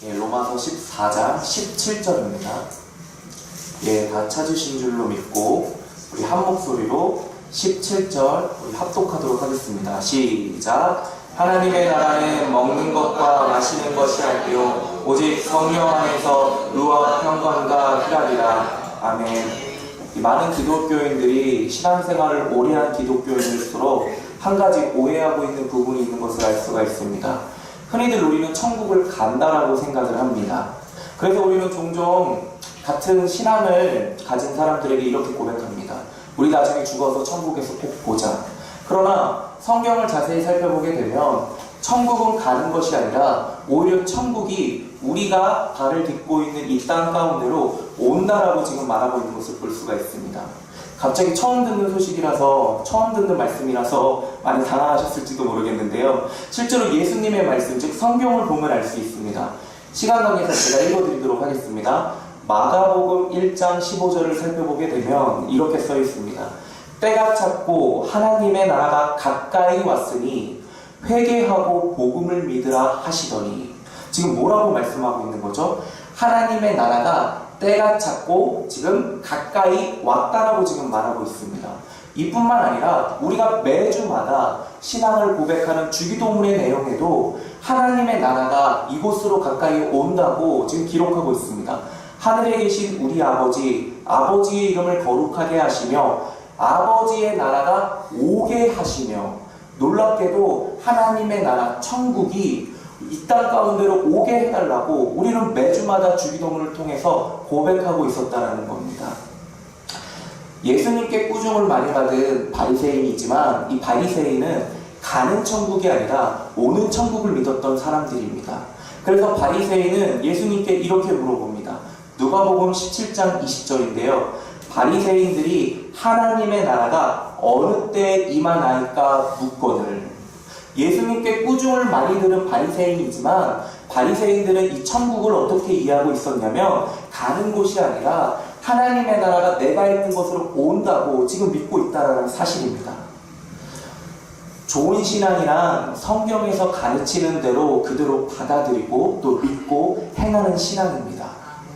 로마서 14장 17절입니다. 다 찾으신 줄로 믿고 우리 한 목소리로 17절 우리 합독하도록 하겠습니다. 시작. 하나님의 나라는 먹는 것과 마시는 것이 아니요 오직 성령 안에서 의와 평강과 희락이라. 아멘. 많은 기독교인들이 신앙생활을 오래 한 기독교인일수록 한 가지 오해하고 있는 부분이 있는 것을 알 수가 있습니다. 흔히들 우리는 천국을 간다라고 생각을 합니다. 그래서 우리는 종종 같은 신앙을 가진 사람들에게 이렇게 고백합니다. 우리 나중에 죽어서 천국에서 꼭 보자. 그러나 성경을 자세히 살펴보게 되면 천국은 가는 것이 아니라 오히려 천국이 우리가 발을 딛고 있는 이 땅 가운데로 온다라고 지금 말하고 있는 것을 볼 수가 있습니다. 갑자기 처음 듣는 소식이라서, 처음 듣는 말씀이라서 많이 당황하셨을지도 모르겠는데요. 실제로 예수님의 말씀, 즉 성경을 보면 알 수 있습니다. 시간 관계상 제가 읽어드리도록 하겠습니다. 마가복음 1장 15절을 살펴보게 되면 이렇게 써 있습니다. 때가 찼고 하나님의 나라가 가까이 왔으니 회개하고 복음을 믿으라 하시더니. 지금 뭐라고 말씀하고 있는 거죠? 하나님의 나라가 때가 찼고 지금 가까이 왔다라고 지금 말하고 있습니다. 이뿐만 아니라 우리가 매주마다 신앙을 고백하는 주기도문의 내용에도 하나님의 나라가 이곳으로 가까이 온다고 지금 기록하고 있습니다. 하늘에 계신 우리 아버지, 아버지의 이름을 거룩하게 하시며 아버지의 나라가 오게 하시며, 놀랍게도 하나님의 나라 천국이 이 땅 가운데로 오게 해달라고 우리는 매주마다 주기도문을 통해서 고백하고 있었다는 겁니다. 예수님께 꾸중을 많이 받은 바리새인이지만 이 바리새인은 가는 천국이 아니라 오는 천국을 믿었던 사람들입니다. 그래서 바리새인은 예수님께 이렇게 물어봅니다. 누가복음 17장 20절인데요. 바리새인들이 하나님의 나라가 어느 때에 임하나이까 묻거늘. 예수님께 꾸중을 많이 들은 바리새인이지만 바리새인들은 이 천국을 어떻게 이해하고 있었냐면 가는 곳이 아니라 하나님의 나라가 내가 있는 곳으로 온다고 지금 믿고 있다는 사실입니다. 좋은 신앙이란 성경에서 가르치는 대로 그대로 받아들이고 또 믿고 행하는 신앙입니다.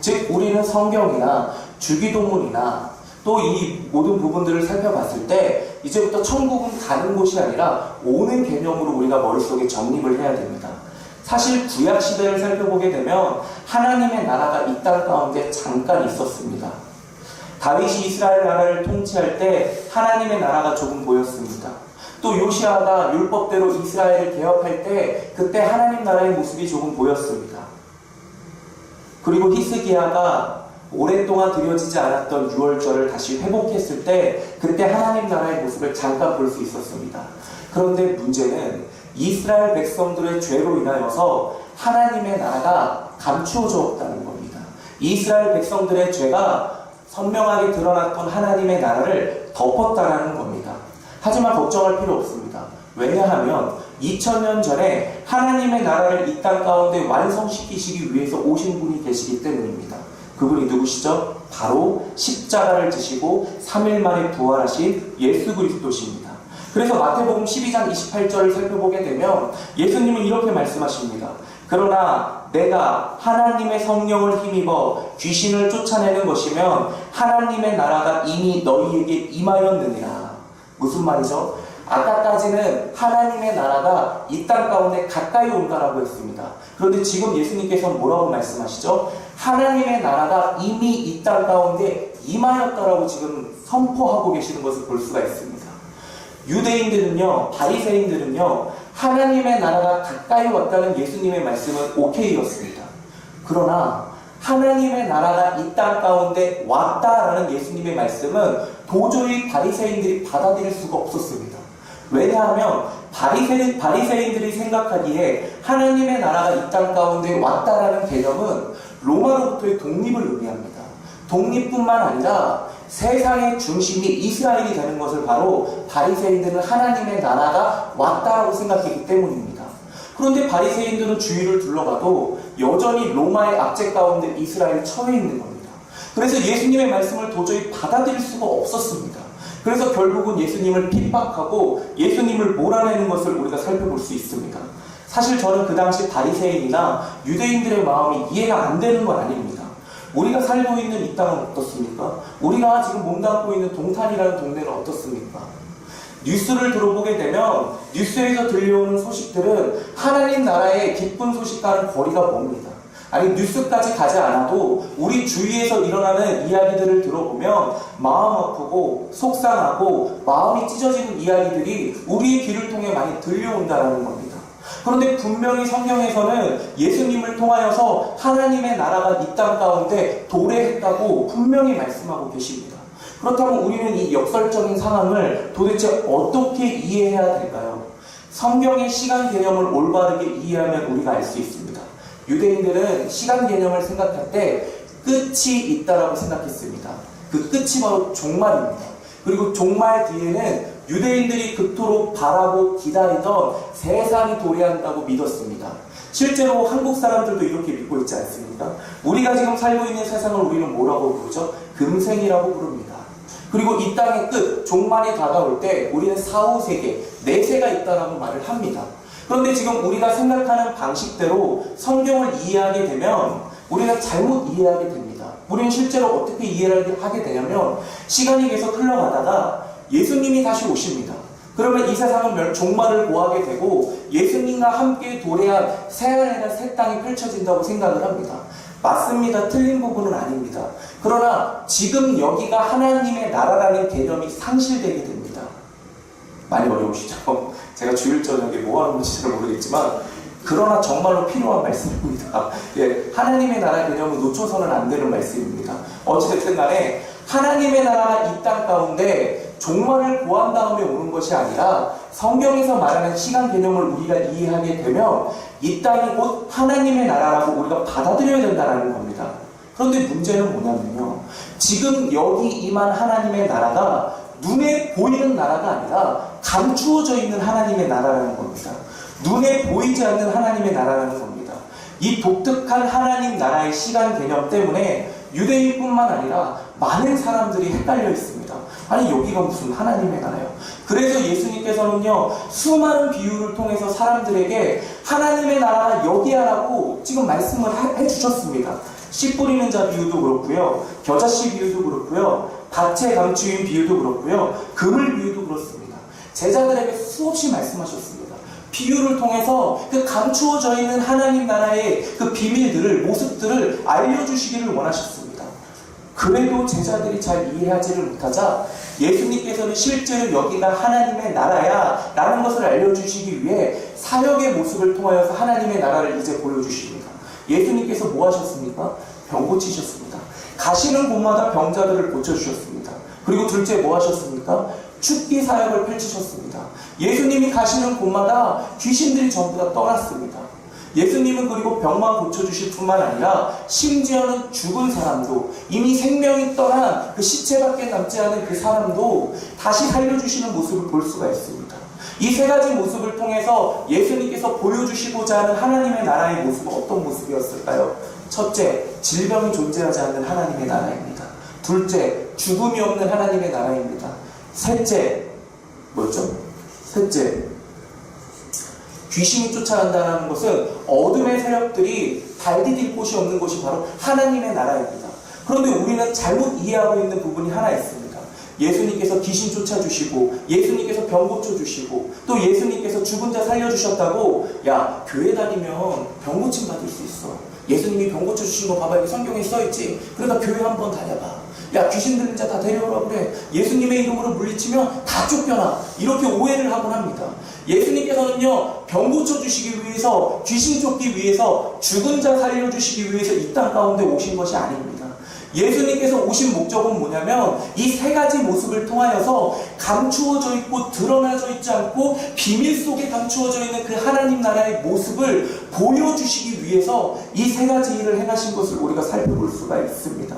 즉 우리는 성경이나 주기도문이나 또 이 모든 부분들을 살펴봤을 때 이제부터 천국은 가는 곳이 아니라 오는 개념으로 우리가 머릿속에 정립을 해야 됩니다. 사실 구약시대를 살펴보게 되면 하나님의 나라가 이 땅 가운데 잠깐 있었습니다. 다윗이 이스라엘 나라를 통치할 때 하나님의 나라가 조금 보였습니다. 또 요시아가 율법대로 이스라엘을 개혁할 때 그때 하나님 나라의 모습이 조금 보였습니다. 그리고 히스기야가 오랫동안 드려지지 않았던 유월절을 다시 회복했을 때 그때 하나님 나라의 모습을 잠깐 볼 수 있었습니다. 그런데 문제는 이스라엘 백성들의 죄로 인하여서 하나님의 나라가 감추어졌다는 겁니다. 이스라엘 백성들의 죄가 선명하게 드러났던 하나님의 나라를 덮었다는 겁니다. 하지만 걱정할 필요 없습니다. 왜냐하면 2000년 전에 하나님의 나라를 이 땅 가운데 완성시키시기 위해서 오신 분이 계시기 때문입니다. 그분이 누구시죠? 바로 십자가를 지시고 3일 만에 부활하신 예수 그리스도십니다. 그래서 마태복음 12장 28절을 살펴보게 되면 예수님은 이렇게 말씀하십니다. 그러나 내가 하나님의 성령을 힘입어 귀신을 쫓아내는 것이면 하나님의 나라가 이미 너희에게 임하였느니라. 무슨 말이죠? 아까까지는 하나님의 나라가 이 땅 가운데 가까이 온다라고 했습니다. 그런데 지금 예수님께서 뭐라고 말씀하시죠? 하나님의 나라가 이미 이 땅 가운데 임하였다라고 지금 선포하고 계시는 것을 볼 수가 있습니다. 유대인들은요, 바리새인들은요, 하나님의 나라가 가까이 왔다는 예수님의 말씀은 오케이였습니다. 그러나 하나님의 나라가 이 땅 가운데 왔다라는 예수님의 말씀은 도저히 바리새인들이 받아들일 수가 없었습니다. 왜냐하면 바리새인들이 생각하기에 하나님의 나라가 이 땅 가운데 왔다라는 개념은 로마로부터의 독립을 의미합니다. 독립뿐만 아니라 세상의 중심이 이스라엘이 되는 것을 바로 바리새인들은 하나님의 나라가 왔다라고 생각했기 때문입니다. 그런데 바리새인들은 주위를 둘러봐도 여전히 로마의 압제 가운데 이스라엘이 처해 있는 겁니다. 그래서 예수님의 말씀을 도저히 받아들일 수가 없었습니다. 그래서 결국은 예수님을 핍박하고 예수님을 몰아내는 것을 우리가 살펴볼 수 있습니다. 사실 저는 그 당시 바리새인이나 유대인들의 마음이 이해가 안 되는 건 아닙니다. 우리가 살고 있는 이 땅은 어떻습니까? 우리가 지금 몸담고 있는 동탄이라는 동네는 어떻습니까? 뉴스를 들어보게 되면 뉴스에서 들려오는 소식들은 하나님 나라의 기쁜 소식과는 거리가 멉니다. 아니 뉴스까지 가지 않아도 우리 주위에서 일어나는 이야기들을 들어보면 마음 아프고 속상하고 마음이 찢어지는 이야기들이 우리의 귀를 통해 많이 들려온다는 겁니다. 그런데 분명히 성경에서는 예수님을 통하여서 하나님의 나라가 이 땅 가운데 도래했다고 분명히 말씀하고 계십니다. 그렇다면 우리는 이 역설적인 상황을 도대체 어떻게 이해해야 될까요? 성경의 시간 개념을 올바르게 이해하면 우리가 알 수 있습니다. 유대인들은 시간 개념을 생각할 때 끝이 있다라고 생각했습니다. 그 끝이 바로 종말입니다. 그리고 종말 뒤에는 유대인들이 그토록 바라고 기다리던 세상이 도래한다고 믿었습니다. 실제로 한국 사람들도 이렇게 믿고 있지 않습니까? 우리가 지금 살고 있는 세상을 우리는 뭐라고 부르죠? 금생이라고 부릅니다. 그리고 이 땅의 끝, 종말이 다가올 때 우리는 사후세계, 내세가 있다라고 말을 합니다. 그런데 지금 우리가 생각하는 방식대로 성경을 이해하게 되면 우리가 잘못 이해하게 됩니다. 우리는 실제로 어떻게 이해를 하게 되냐면 시간이 계속 흘러가다가 예수님이 다시 오십니다. 그러면 이 세상은 종말을 고하게 되고 예수님과 함께 도래한 새하늘과 새 땅이 펼쳐진다고 생각을 합니다. 맞습니다. 틀린 부분은 아닙니다. 그러나 지금 여기가 하나님의 나라라는 개념이 상실되게 됩니다. 많이 어려우시죠? 제가 주일 저녁에 뭐 하는 건지 잘 모르겠지만 그러나 정말로 필요한 말씀입니다. 예, 하나님의 나라 개념은 놓쳐서는 안 되는 말씀입니다. 어찌됐든 간에 하나님의 나라가 이 땅 가운데 종말을 고한 다음에 오는 것이 아니라 성경에서 말하는 시간 개념을 우리가 이해하게 되면 이 땅이 곧 하나님의 나라라고 우리가 받아들여야 된다는 겁니다. 그런데 문제는 뭐냐면요. 지금 여기 임한 하나님의 나라가 눈에 보이는 나라가 아니라 감추어져 있는 하나님의 나라라는 겁니다. 눈에 보이지 않는 하나님의 나라라는 겁니다. 이 독특한 하나님 나라의 시간 개념 때문에 유대인뿐만 아니라 많은 사람들이 헷갈려 있습니다. 아니 여기가 무슨 하나님의 나라예요? 그래서 예수님께서는요 수많은 비유를 통해서 사람들에게 하나님의 나라가 여기야라고 지금 말씀을 해주셨습니다. 씨 뿌리는 자 비유도 그렇고요, 겨자씨 비유도 그렇고요, 밭에 감추인 비유도 그렇고요, 그물 비유도 그렇습니다. 제자들에게 수없이 말씀하셨습니다. 비유를 통해서 그 감추어져 있는 하나님 나라의 그 비밀들을, 모습들을 알려주시기를 원하셨습니다. 그래도 제자들이 잘 이해하지를 못하자 예수님께서는 실제로 여기가 하나님의 나라야 라는 것을 알려주시기 위해 사역의 모습을 통하여서 하나님의 나라를 이제 보여주십니다. 예수님께서 뭐 하셨습니까? 병 고치셨습니다. 가시는 곳마다 병자들을 고쳐주셨습니다. 그리고 둘째 뭐 하셨습니까? 축기 사역을 펼치셨습니다. 예수님이 가시는 곳마다 귀신들이 전부 다 떠났습니다. 예수님은 그리고 병만 고쳐주실 뿐만 아니라 심지어는 죽은 사람도, 이미 생명이 떠난 그 시체밖에 남지 않은 그 사람도 다시 살려주시는 모습을 볼 수가 있습니다. 이 세 가지 모습을 통해서 예수님께서 보여주시고자 하는 하나님의 나라의 모습은 어떤 모습이었을까요? 첫째, 질병이 존재하지 않는 하나님의 나라입니다. 둘째, 죽음이 없는 하나님의 나라입니다. 셋째, 뭐였죠? 셋째, 귀신이 쫓아간다는 것은 어둠의 세력들이 발디딜 곳이 없는 곳이 바로 하나님의 나라입니다. 그런데 우리는 잘못 이해하고 있는 부분이 하나 있습니다. 예수님께서 귀신 쫓아주시고, 예수님께서 병 고쳐주시고, 또 예수님께서 죽은 자 살려주셨다고, 야, 교회 다니면 병 고침 받을 수 있어. 예수님이 병 고쳐주신 거 봐봐, 여기 성경에 써있지. 그러니까 교회 한번 다녀봐. 야, 귀신 들린 자 다 데려오라 그래. 예수님의 이름으로 물리치면 다 쫓겨나. 이렇게 오해를 하곤 합니다. 예수님께서는요, 병 고쳐주시기 위해서, 귀신 쫓기 위해서, 죽은 자 살려주시기 위해서 이 땅 가운데 오신 것이 아닙니다. 예수님께서 오신 목적은 뭐냐면 이 세 가지 모습을 통하여서 감추어져 있고 드러나져 있지 않고 비밀 속에 감추어져 있는 그 하나님 나라의 모습을 보여주시기 위해서 이 세 가지 일을 행하신 것을 우리가 살펴볼 수가 있습니다.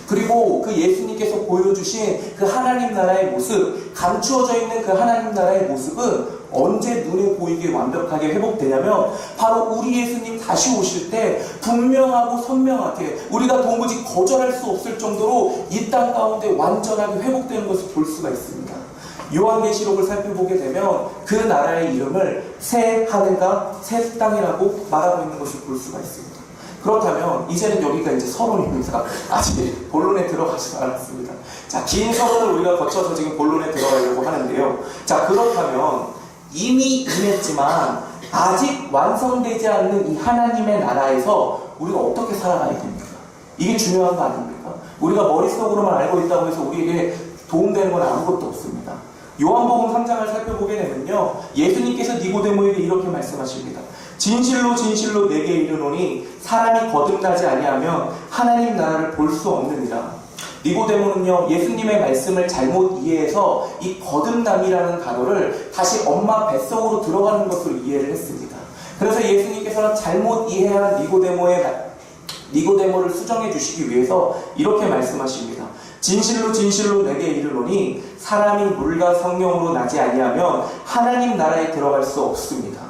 그리고 그 예수님께서 보여주신 그 하나님 나라의 모습, 감추어져 있는 그 하나님 나라의 모습은 언제 눈에 보이게 완벽하게 회복되냐면 바로 우리 예수님 다시 오실 때 분명하고 선명하게 우리가 도무지 거절할 수 없을 정도로 이 땅 가운데 완전하게 회복되는 것을 볼 수가 있습니다. 요한계시록을 살펴보게 되면 그 나라의 이름을 새 하늘과 새 땅이라고 말하고 있는 것을 볼 수가 있습니다. 그렇다면 이제는 여기가 이제 서론입니다. 아직 본론에 들어가지 않았습니다. 자, 긴 서론을 우리가 거쳐서 지금 본론에 들어가려고 하는데요. 자, 그렇다면 이미 임했지만 아직 완성되지 않는 이 하나님의 나라에서 우리가 어떻게 살아가야 됩니까? 이게 중요한 거 아닙니까? 우리가 머릿속으로만 알고 있다고 해서 우리에게 도움되는 건 아무것도 없습니다. 요한복음 3장을 살펴보게 되면요, 예수님께서 니고데모에게 이렇게 말씀하십니다. 진실로 진실로 내게 이르노니 사람이 거듭나지 아니하면 하나님 나라를 볼 수 없느니라. 니고데모는요, 예수님의 말씀을 잘못 이해해서 이 거듭남이라는 단어를 다시 엄마 뱃속으로 들어가는 것으로 이해를 했습니다. 그래서 예수님께서는 잘못 이해한 니고데모를 수정해 주시기 위해서 이렇게 말씀하십니다. 진실로 진실로 내게 이르노니 사람이 물과 성령으로 나지 아니하면 하나님 나라에 들어갈 수 없습니다.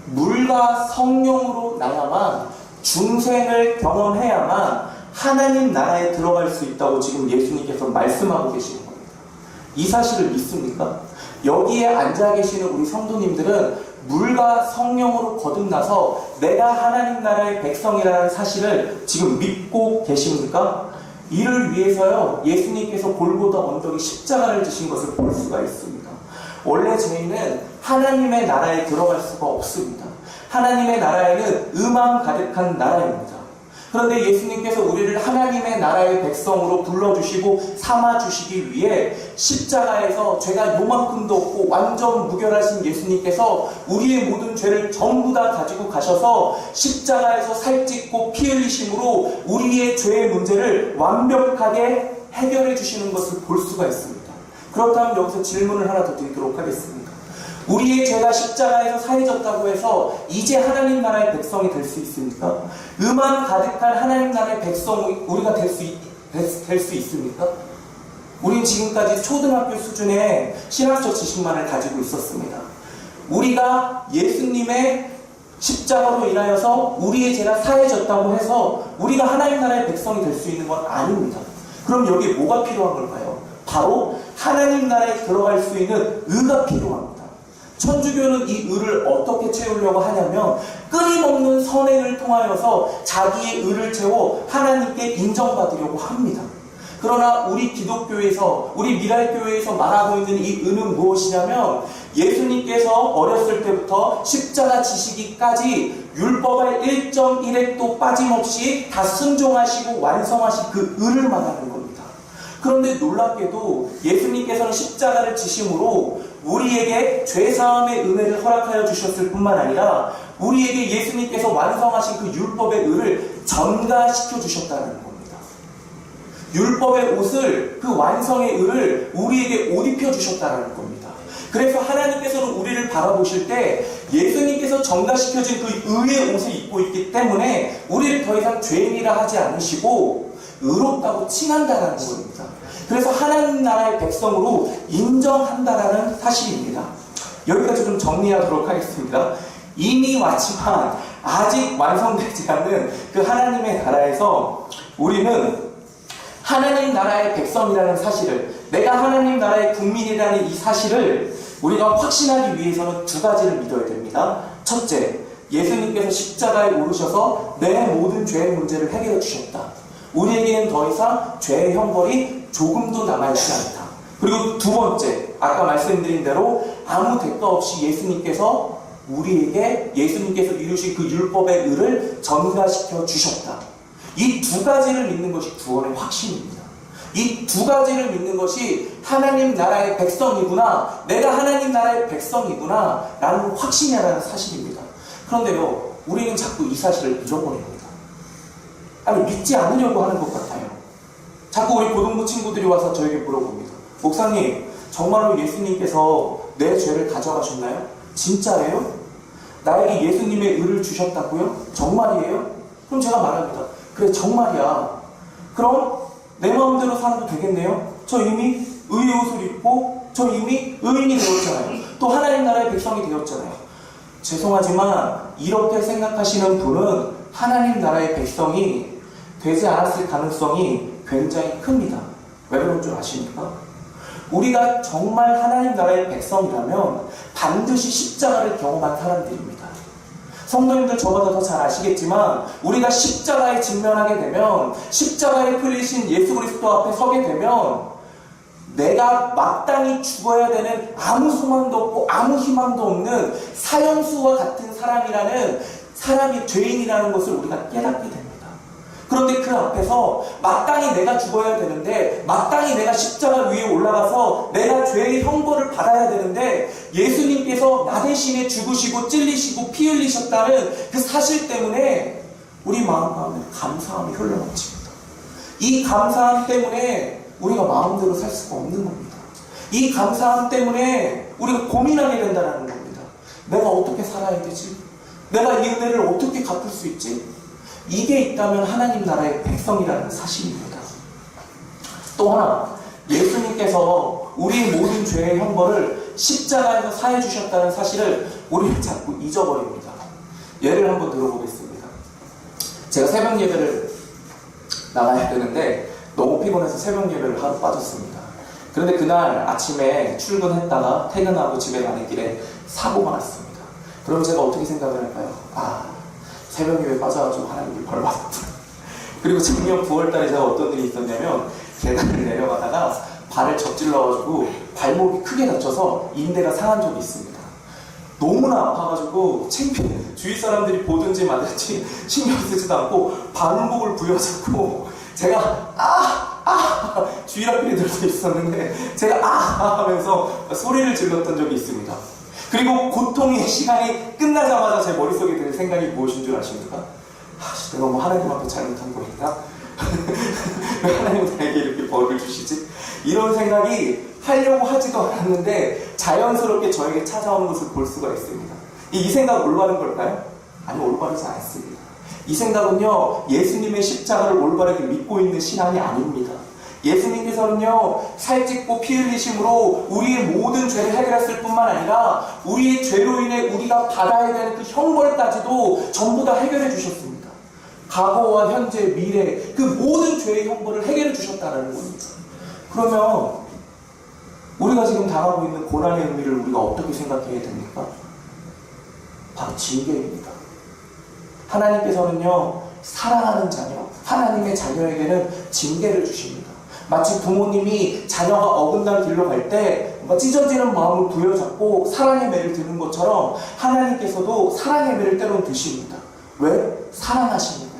물과 성령으로 나야만, 중생을 경험해야만 하나님 나라에 들어갈 수 있다고 지금 예수님께서 말씀하고 계시는 겁니다. 이 사실을 믿습니까? 여기에 앉아 계시는 우리 성도님들은 물과 성령으로 거듭나서 내가 하나님 나라의 백성이라는 사실을 지금 믿고 계십니까? 이를 위해서요, 예수님께서 골고다 언덕에 십자가를 지신 것을 볼 수가 있습니다. 원래 저희는 하나님의 나라에 들어갈 수가 없습니다. 하나님의 나라에는 음악 가득한 나라입니다. 그런데 예수님께서 우리를 하나님의 나라의 백성으로 불러주시고 삼아주시기 위해 십자가에서 죄가 요만큼도 없고 완전 무결하신 예수님께서 우리의 모든 죄를 전부 다 가지고 가셔서 십자가에서 살찢고 피 흘리심으로 우리의 죄의 문제를 완벽하게 해결해 주시는 것을 볼 수가 있습니다. 그렇다면 여기서 질문을 하나 더 드리도록 하겠습니다. 우리의 죄가 십자가에서 사해졌다고 해서 이제 하나님 나라의 백성이 될 수 있습니까? 음악 가득한 하나님 나라의 백성이 우리가 될 수 있습니까? 우린 지금까지 초등학교 수준의 신학적 지식만을 가지고 있었습니다. 우리가 예수님의 십자가로 인하여서 우리의 죄가 사해졌다고 해서 우리가 하나님 나라의 백성이 될 수 있는 건 아닙니다. 그럼 여기에 뭐가 필요한 걸까요? 바로 하나님 나라에 들어갈 수 있는 의가 필요합니다. 천주교는 이 의를 어떻게 채우려고 하냐면 끊임없는 선행을 통하여서 자기의 의를 채워 하나님께 인정받으려고 합니다. 그러나 우리 기독교에서, 우리 미랄교회에서 말하고 있는 이 의는 무엇이냐면 예수님께서 어렸을 때부터 십자가 지시기까지 율법의 1.1획도 빠짐없이 다 순종하시고 완성하신 그 의를 말하는 겁니다. 그런데 놀랍게도 예수님께서는 십자가를 지심으로 우리에게 죄사함의 은혜를 허락하여 주셨을 뿐만 아니라 우리에게 예수님께서 완성하신 그 율법의 의를 전가시켜 주셨다는 겁니다. 율법의 옷을, 그 완성의 의를 우리에게 옷 입혀 주셨다는 겁니다. 그래서 하나님께서는 우리를 바라보실 때 예수님께서 전가시켜진 그 의의 옷을 입고 있기 때문에 우리를 더 이상 죄인이라 하지 않으시고 의롭다고 칭한다는 겁니다. 그래서 하나님 나라의 백성으로 인정한다라는 사실입니다. 여기까지 좀 정리하도록 하겠습니다. 이미 왔지만 아직 완성되지 않는 그 하나님의 나라에서 우리는 하나님 나라의 백성이라는 사실을, 내가 하나님 나라의 국민이라는 이 사실을 우리가 확신하기 위해서는 두 가지를 믿어야 됩니다. 첫째, 예수님께서 십자가에 오르셔서 내 모든 죄의 문제를 해결해 주셨다. 우리에게는 더 이상 죄의 형벌이 조금도 남아있지 않다. 그리고 두 번째, 아까 말씀드린 대로 아무 대가 없이 예수님께서 우리에게 예수님께서 이루신 그 율법의 의를 전가시켜 주셨다. 이 두 가지를 믿는 것이 구원의 확신입니다. 이 두 가지를 믿는 것이 하나님 나라의 백성이구나, 내가 하나님 나라의 백성이구나 라는 확신이라는 사실입니다. 그런데요, 우리는 자꾸 이 사실을 잊어버립니다. 아니, 믿지 않으려고 하는 것 같아요. 자꾸 우리 고등부 친구들이 와서 저에게 물어봅니다. 목사님, 정말로 예수님께서 내 죄를 가져가셨나요? 진짜예요? 나에게 예수님의 의를 주셨다고요? 정말이에요? 그럼 제가 말합니다. 그래, 정말이야. 그럼 내 마음대로 살아도 되겠네요? 저 이미 의의 옷을 입고 저 이미 의인이 되었잖아요. 또 하나님 나라의 백성이 되었잖아요. 죄송하지만 이렇게 생각하시는 분은 하나님 나라의 백성이 되지 않았을 가능성이 굉장히 큽니다. 왜 그런 줄 아십니까? 우리가 정말 하나님 나라의 백성이라면 반드시 십자가를 경험한 사람들입니다. 성도님들 저보다 더 잘 아시겠지만 우리가 십자가에 직면하게 되면, 십자가에 풀리신 예수 그리스도 앞에 서게 되면 내가 마땅히 죽어야 되는 아무 소망도 없고 아무 희망도 없는 사형수와 같은 사람이 죄인이라는 것을 우리가 깨닫게 됩니다. 그런데 그 앞에서 마땅히 내가 죽어야 되는데, 마땅히 내가 십자가 위에 올라가서 내가 죄의 형벌을 받아야 되는데, 예수님께서 나 대신에 죽으시고 찔리시고 피 흘리셨다는 그 사실 때문에 우리 마음 가운데 감사함이 흘러넘칩니다. 이 감사함 때문에 우리가 마음대로 살 수가 없는 겁니다. 이 감사함 때문에 우리가 고민하게 된다는 겁니다. 내가 어떻게 살아야 되지? 내가 이 은혜를 어떻게 갚을 수 있지? 이게 있다면 하나님 나라의 백성이라는 사실입니다. 또 하나, 예수님께서 우리의 모든 죄의 형벌을 십자가에서 사해 주셨다는 사실을 우리는 자꾸 잊어버립니다. 예를 한번 들어보겠습니다. 제가 새벽 예배를 나가야 되는데 너무 피곤해서 새벽 예배를 하루 빠졌습니다. 그런데 그날 아침에 출근했다가 퇴근하고 집에 가는 길에 사고가 났습니다. 그럼 제가 어떻게 생각을 할까요? 새벽 예배 빠져가지고 하나님께 벌 받았다. 그리고 작년 9월달에 제가 어떤 일이 있었냐면, 계단을 내려가다가 발을 접질러가지고 발목이 크게 다쳐서 인대가 상한 적이 있습니다. 너무나 아파가지고 창피해. 주위 사람들이 보든지 말든지 신경 쓰지도 않고 발목을 부여잡고 제가 주일학교에 들어서 있었는데 제가 하면서 소리를 질렀던 적이 있습니다. 그리고 고통의 시간이 끝나자마자 제 머릿속에 드는 생각이 무엇인 줄 아십니까? 내가 뭐 하나님 앞에 잘못한 거니까? 왜 하나님은 나에게 이렇게 벌을 주시지? 이런 생각이 하려고 하지도 않았는데 자연스럽게 저에게 찾아오는 것을 볼 수가 있습니다. 이 생각 올바른 걸까요? 아니, 올바르지 않습니다. 이 생각은요, 예수님의 십자가를 올바르게 믿고 있는 신앙이 아닙니다. 예수님께서는요, 살찢고 피 흘리심으로 우리의 모든 죄를 해결했을 뿐만 아니라 우리의 죄로 인해 우리가 받아야 되는 그 형벌까지도 전부 다 해결해 주셨습니다. 과거와 현재, 미래, 그 모든 죄의 형벌을 해결해 주셨다는 겁니다. 그러면 우리가 지금 당하고 있는 고난의 의미를 우리가 어떻게 생각해야 됩니까? 바로 징계입니다. 하나님께서는요, 사랑하는 자녀, 하나님의 자녀에게는 징계를 주십니다. 마치 부모님이 자녀가 어긋난 길로 갈 때 찢어지는 마음을 부여잡고 사랑의 매를 드는 것처럼 하나님께서도 사랑의 매를 때론 드십니다. 왜? 사랑하시니까요.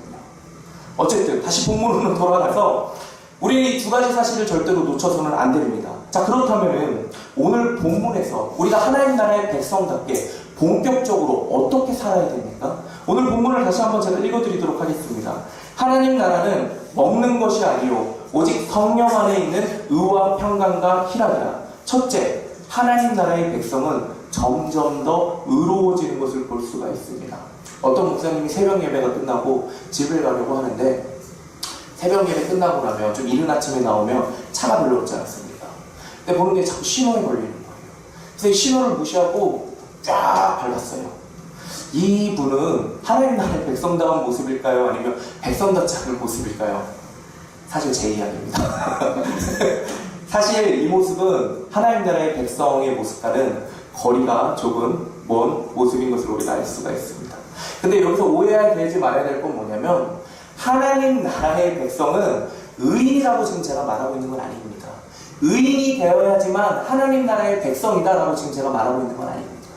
어쨌든 다시 본문으로 돌아가서 우리 이 두 가지 사실을 절대로 놓쳐서는 안 됩니다. 자, 그렇다면 오늘 본문에서 우리가 하나님 나라의 백성답게 본격적으로 어떻게 살아야 됩니까? 오늘 본문을 다시 한번 제가 읽어드리도록 하겠습니다. 하나님 나라는 먹는 것이 아니요 오직 성령 안에 있는 의와 평강과 희락이라. 첫째, 하나님 나라의 백성은 점점 더 의로워지는 것을 볼 수가 있습니다. 어떤 목사님이 새벽 예배가 끝나고 집을 가려고 하는데, 새벽 예배 끝나고 나면 좀 이른 아침에 나오면 차가 별로 없지 않습니까? 근데 보는 게 자꾸 신호에 걸리는 거예요. 그래서 이 신호를 무시하고 쫙 밟았어요. 이 분은 하나님 나라의 백성다운 모습일까요? 아니면 백성답지 않은 모습일까요? 사실 제 이야기입니다. 사실 이 모습은 하나님 나라의 백성의 모습과는 거리가 조금 먼 모습인 것을 우리가 알 수가 있습니다. 근데 여기서 오해되지 말아야 될 건 뭐냐면, 하나님 나라의 백성은 의인이라고 지금 제가 말하고 있는 건 아닙니다. 의인이 되어야지만 하나님 나라의 백성이다라고 지금 제가 말하고 있는 건 아닙니다.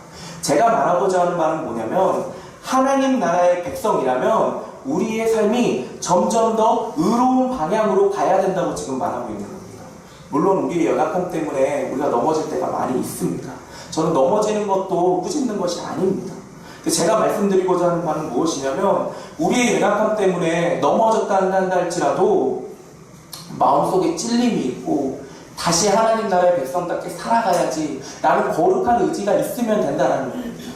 제가 말하고자 하는 말은 뭐냐면, 하나님 나라의 백성이라면 우리의 삶이 점점 더 의로운 방향으로 가야 된다고 지금 말하고 있는 겁니다. 물론 우리의 연약함 때문에 우리가 넘어질 때가 많이 있습니다. 저는 넘어지는 것도 꾸짖는 것이 아닙니다. 제가 말씀드리고자 하는 바는 무엇이냐면, 우리의 연약함 때문에 넘어졌다 한다 할지라도 마음속에 찔림이 있고 다시 하나님 나라의 백성답게 살아가야지 라는 거룩한 의지가 있으면 된다는 겁니다.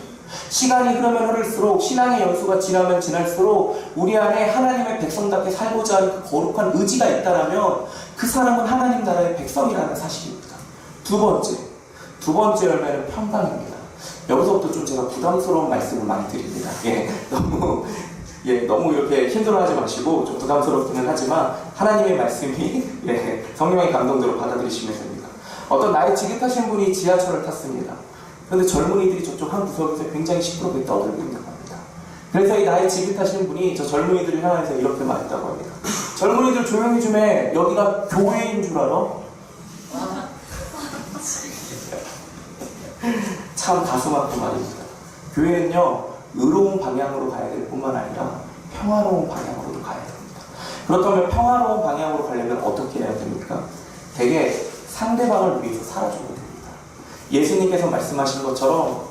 시간이 흐르면 흐를수록, 신앙의 연수가 지나면 지날수록 우리 안에 하나님의 백성답게 살고자 하는 그 거룩한 의지가 있다면 그 사람은 하나님 나라의 백성이라는 사실입니다. 두 번째 열매는 평강입니다. 여기서부터 좀 제가 부담스러운 말씀을 많이 드립니다. 너무 이렇게 힘들어하지 마시고, 좀 부담스럽기는 하지만 하나님의 말씀이 성령의 감동대로 받아들이시면 됩니다. 어떤 나이 지긋하신 분이 지하철을 탔습니다. 그런데 젊은이들이 저쪽 한 구석에서 굉장히 시끄럽게 떠들고 있는 겁니다. 그래서 이 나이 지긋하신 분이 저 젊은이들을 향해서 이렇게 말했다고 합니다. 젊은이들 조용히 좀 해. 여기가 교회인 줄 알아? 참 가슴 아픈 말입니다. 교회는요, 의로운 방향으로 가야 될 뿐만 아니라 평화로운 방향으로도 가야 됩니다. 그렇다면 평화로운 방향으로 가려면 어떻게 해야 됩니까? 되게 상대방을 위해서 살아줘야 됩니다. 예수님께서 말씀하신 것처럼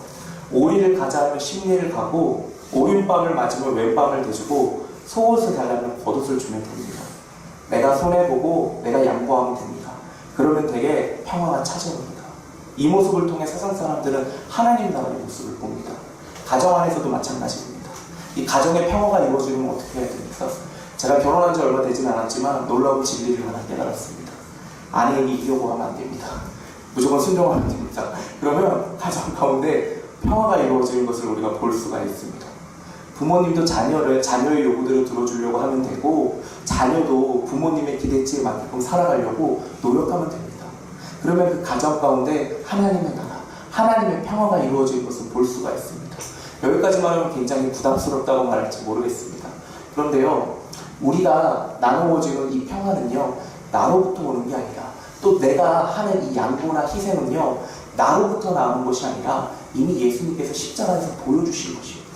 오리를 가자 하면 십리를 가고 오륜밤을 맞으면 왼밤을 대주고 속옷을 달라면 겉옷을 주면 됩니다. 내가 손해보고 내가 양보하면 됩니다. 그러면 되게 평화가 찾아옵니다. 이 모습을 통해 세상 사람들은 하나님 나라의 모습을 봅니다. 가정 안에서도 마찬가지입니다. 이 가정의 평화가 이루어지려면 어떻게 해야 됩니까? 제가 결혼한 지 얼마 되진 않았지만 놀라운 진리를 하나 깨달았습니다. 아내에게 이기려고 하면 안 됩니다. 무조건 순종하면 됩니다. 그러면 가정 가운데 평화가 이루어지는 것을 우리가 볼 수가 있습니다. 부모님도 자녀의 요구대로 들어주려고 하면 되고, 자녀도 부모님의 기대치에 맞게끔 살아가려고 노력하면 됩니다. 그러면 그 가정 가운데 하나님의 나라, 하나님의 평화가 이루어지는 것을 볼 수가 있습니다. 여기까지만 하면 굉장히 부담스럽다고 말할지 모르겠습니다. 그런데요, 우리가 나누어지는 이 평화는요, 나로부터 오는 게 아니라, 또 내가 하는 이 양보나 희생은요, 나로부터 나오는 것이 아니라 이미 예수님께서 십자가에서 보여주신 것입니다.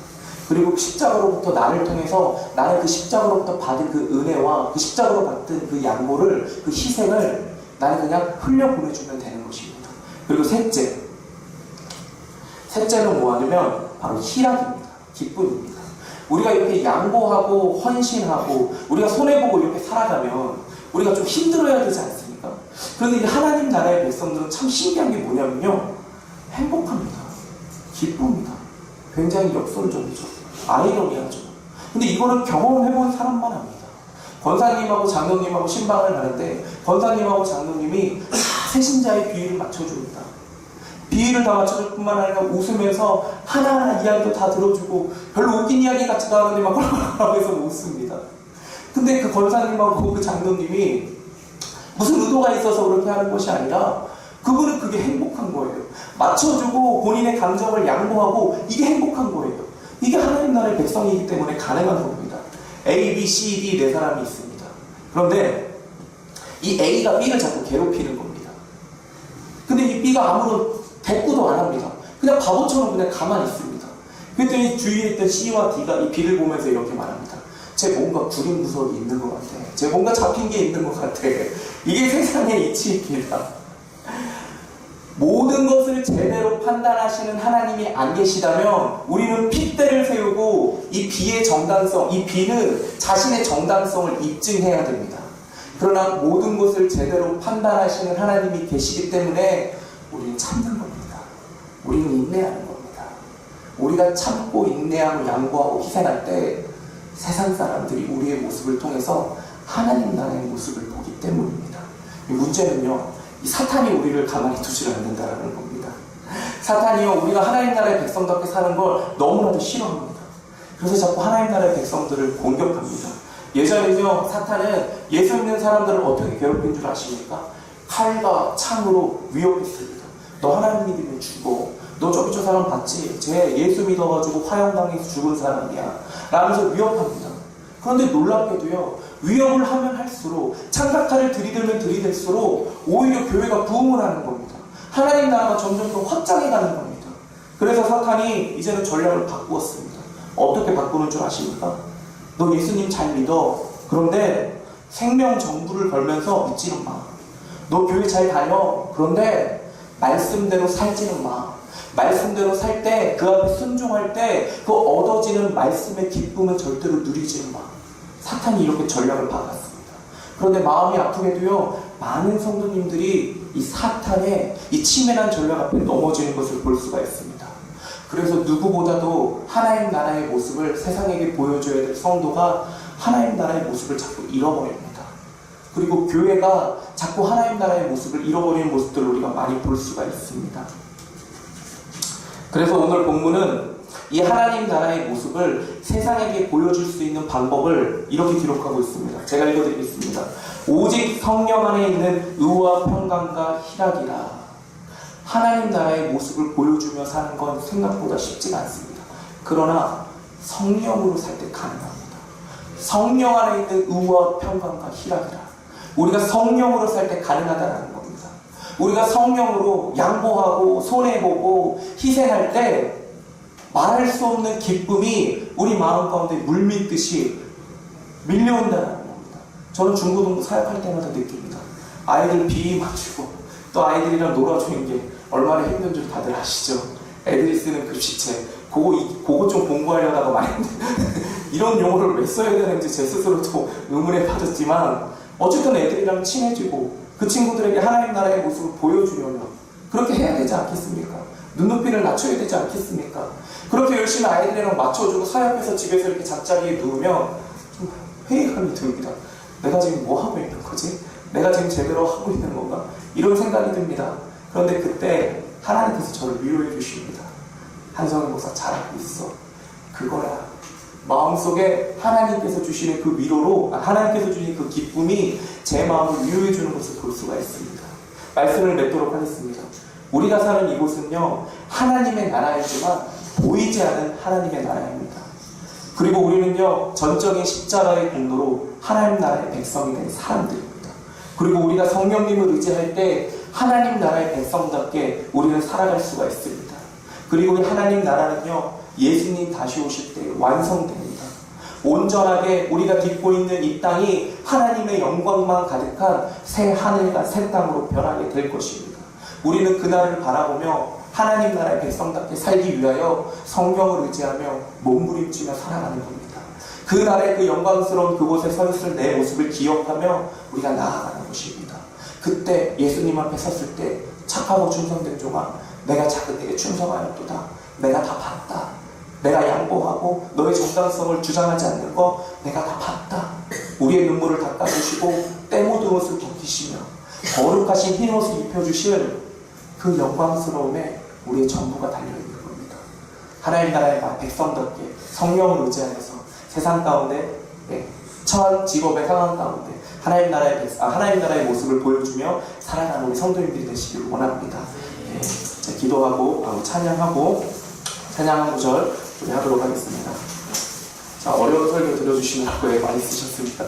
그리고 십자가로부터 나를 통해서 나는 그 십자가로부터 받은 그 은혜와 그 십자가로 받은 그 양보를, 그 희생을 나는 그냥 흘려보내주면 되는 것입니다. 그리고 셋째는 뭐하냐면 바로 희락입니다. 기쁨입니다. 우리가 이렇게 양보하고 헌신하고 우리가 손해보고 이렇게 살아가면 우리가 좀 힘들어야 되지 않습니까? 그런데 이 하나님 나라의 백성들은 참 신기한 게 뭐냐면요, 행복합니다. 기쁩니다. 굉장히 역설적이죠. 아이러니하죠. 근데 이거는 경험해본 사람만 합니다. 권사님하고 장로님하고 신방을 가는데 권사님하고 장로님이 다 세신자의 비위를 맞춰줍니다. 비위를 다 맞춰줄 뿐만 아니라 웃으면서 하나하나 이야기도 다 들어주고 별로 웃긴 이야기 같지도 않은데 막 꼴꼴하면서 웃습니다. 근데 그 권사님하고 그 장로님이 무슨 의도가 있어서 그렇게 하는 것이 아니라 그분은 그게 행복한 거예요. 맞춰주고 본인의 감정을 양보하고 이게 행복한 거예요. 이게 하나님 나라의 백성이기 때문에 가능한 겁니다. A, B, C, D 네 사람이 있습니다. 그런데 이 A가 B를 자꾸 괴롭히는 겁니다. 근데 이 B가 아무런 대꾸도 안 합니다. 그냥 바보처럼 그냥 가만히 있습니다. 그랬더니 주위에 있던 C와 D가 이 B를 보면서 이렇게 말합니다. 쟤 뭔가 구린 구석이 있는 것 같아. 쟤 뭔가 잡힌 게 있는 것 같아. 이게 세상의 이치입니다. 모든 것을 제대로 판단하시는 하나님이 안 계시다면 우리는 핏대를 세우고 이 B의 정당성, 이 B는 자신의 정당성을 입증해야 됩니다. 그러나 모든 것을 제대로 판단하시는 하나님이 계시기 때문에 우리는 참는 겁니다. 우리는 인내하는 겁니다. 우리가 참고 인내하고 양보하고 희생할 때 세상 사람들이 우리의 모습을 통해서 하나님 나라의 모습을 보기 때문입니다. 이 문제는요, 이 사탄이 우리를 가만히 두지 않는다는 겁니다. 사탄이요, 우리가 하나님 나라의 백성답게 사는 걸 너무나도 싫어합니다. 그래서 자꾸 하나님 나라의 백성들을 공격합니다. 예전에요, 사탄은 예수 믿는 사람들을 어떻게 괴롭힌 줄 아십니까? 칼과 창으로 위협했습니다. 너 하나님 믿으면 죽어. 너 저기 저 사람 봤지? 쟤 예수 믿어가지고 화형당해서 죽은 사람이야. 라면서 위협합니다. 그런데 놀랍게도요, 위협을 하면 할수록, 창작칼을 들이대면 들이댈수록 오히려 교회가 부흥을 하는 겁니다. 하나님 나라가 점점 더 확장해가는 겁니다. 그래서 사탄이 이제는 전략을 바꾸었습니다. 어떻게 바꾸는 줄 아십니까? 너 예수님 잘 믿어. 그런데 생명 정부를 걸면서 믿지는 마. 너 교회 잘 다녀. 그런데 말씀대로 살지는 마. 말씀대로 살 때, 그 앞에 순종할 때 그 얻어지는 말씀의 기쁨은 절대로 누리지는 마. 사탄이 이렇게 전략을 바꿨습니다. 그런데 마음이 아프게도요, 많은 성도님들이 이 사탄의 이 치밀한 전략 앞에 넘어지는 것을 볼 수가 있습니다. 그래서 누구보다도 하나님 나라의 모습을 세상에게 보여줘야 될 성도가 하나님 나라의 모습을 자꾸 잃어버립니다. 그리고 교회가 자꾸 하나님 나라의 모습을 잃어버리는 모습들을 우리가 많이 볼 수가 있습니다. 그래서 오늘 본문은 이 하나님 나라의 모습을 세상에게 보여줄 수 있는 방법을 이렇게 기록하고 있습니다. 제가 읽어드리겠습니다. 오직 성령 안에 있는 의와 평강과 희락이라. 하나님 나라의 모습을 보여주며 사는 건 생각보다 쉽지가 않습니다. 그러나 성령으로 살 때 가능합니다. 성령 안에 있는 의와 평강과 희락이라. 우리가 성령으로 살 때 가능하다는 겁니다. 우리가 성령으로 양보하고 손해보고 희생할 때 말할 수 없는 기쁨이 우리 마음 가운데 물밀듯이 밀려온다는 겁니다. 저는 중고등부 사역할 때마다 느낍니다. 아이들 비위 맞추고 또 아이들이랑 놀아주는 게 얼마나 힘든 줄 다들 아시죠? 애들이 쓰는 급식체 그거 좀 공부하려다가 많이 이런 용어를 왜 써야 되는지 제 스스로도 의문에 빠졌지만 어쨌든 애들이랑 친해지고 그 친구들에게 하나님 나라의 모습을 보여주려면 그렇게 해야 되지 않겠습니까? 눈높이를 낮춰야 되지 않겠습니까? 그렇게 열심히 아이들이랑 맞춰주고 사역해서 집에서 이렇게 잠자리에 누우면 좀 회의감이 듭니다. 내가 지금 뭐 하고 있는 거지? 내가 지금 제대로 하고 있는 건가? 이런 생각이 듭니다. 그런데 그때 하나님께서 저를 위로해 주십니다. 한성희 목사 잘하고 있어. 그거야. 마음속에 하나님께서 주시는 그 위로로 하나님께서 주신 그 기쁨이 제 마음을 위로해 주는 것을 볼 수가 있습니다. 말씀을 맺도록 하겠습니다. 우리가 사는 이곳은요 하나님의 나라이지만 보이지 않은 하나님의 나라입니다. 그리고 우리는요 전적인 십자가의 공로로 하나님 나라의 백성이 된 사람들입니다. 그리고 우리가 성령님을 의지할 때 하나님 나라의 백성답게 우리는 살아갈 수가 있습니다. 그리고 하나님 나라는요 예수님 다시 오실 때 완성됩니다. 온전하게 우리가 딛고 있는 이 땅이 하나님의 영광만 가득한 새 하늘과 새 땅으로 변하게 될 것입니다. 우리는 그날을 바라보며 하나님 나라의 백성답게 살기 위하여 성경을 의지하며 몸부림치며 살아가는 겁니다. 그날의 그 영광스러운 그곳에 서 있을 내 모습을 기억하며 우리가 나아가는 것입니다. 그때 예수님 앞에 섰을 때 착하고 충성된 종아 내가 자그에게 충성하였도다. 내가 다 봤다. 내가 양보하고 너의 정당성을 주장하지 않는 거 내가 다 봤다. 우리의 눈물을 닦아주시고 때 묻은 옷을 벗기시며 거룩하신 흰 옷을 입혀주실 그 영광스러움에 우리의 전부가 달려있는 겁니다. 하나님 나라의 백성답게 성령을 의지하여서 세상 가운데 처한 직업의 상황 가운데 하나님 나라의 모습을 보여주며 살아가는 우리 성도님들이 되시길 원합니다. 기도하고 찬양하고 찬양 한 구절 우리 하도록 하겠습니다. 자, 어려운 설교 들려주시는 거에 많이 쓰셨습니다.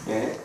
예.